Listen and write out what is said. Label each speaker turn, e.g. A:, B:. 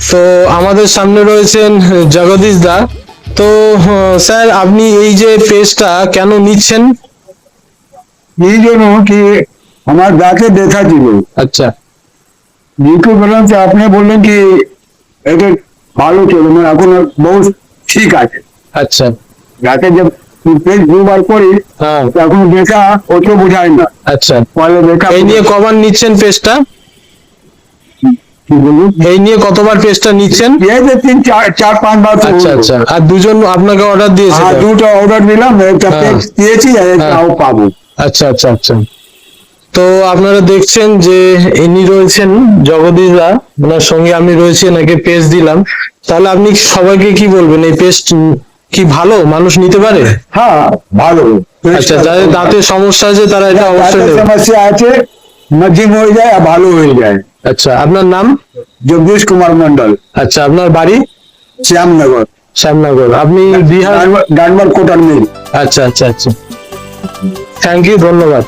A: তো আমাদের সামনে রয়েছেন জগদীশ দা। তো স্যার, আপনি এই যে পেজটা কেন নিচ্ছেন?
B: এই জন্য কি আমার দাঁতে ব্যথা ছিল,
A: আচ্ছা
B: যেহেতু বললাম যে আপনি বললেন কি এটা ভালো চলো, মানে এখন বহু ঠিক আছে।
A: আচ্ছা।
B: দাঁতে যে পেট দুবার করি
A: হ্যাঁ।
B: এখন ব্যথা অত বোঝায় না।
A: আচ্ছা,
B: পরে ব্যথা
A: এই নিয়ে কবার নিচ্ছেন পেজটা?
B: কি বলুন,
A: এই নিয়ে কতবার পেজটা নিচ্ছেন?
B: এই যে তিন চার চার পাঁচবার তো
A: আচ্ছা
B: হলো।
A: আচ্ছা, আর দুজন আপনাকে অর্ডার দিয়েছে
B: আর
A: তো?
B: দুটো অর্ডার দিলাম, একটা
A: হ্যাঁ।
B: পেজ দিয়েছি আর একটাও পাবো।
A: আচ্ছা আচ্ছা আচ্ছা। তো আপনারা দেখছেন যে ইনি রয়েছেন জগদীশ দা, ওনার সঙ্গে আমি রয়েছি, এনাকে পেজ দিলাম। তাহলে আপনি সবাইকে কি বলবেন, এই পেজ কি ভালো, মানুষ নিতে পারে?
B: হ্যাঁ, ভালো।
A: আচ্ছা, যাদের দাঁতের সমস্যা আছে তারা এটা অবশ্যই
B: দাঁতের
A: নেবে।
B: সমস্যা আছে, মধ্যম হয়ে যায় আর ভালো হয়ে যায়।
A: আচ্ছা, আপনার নাম?
B: জগদীশ কুমার মন্ডল,
A: আচ্ছা, আপনার বাড়ি?
B: শ্যামনগর,
A: শ্যামনগর। আপনি বিহার?
B: ডানবার কোটার মিল।
A: আচ্ছা আচ্ছা আচ্ছা, থ্যাংক ইউ, ধন্যবাদ।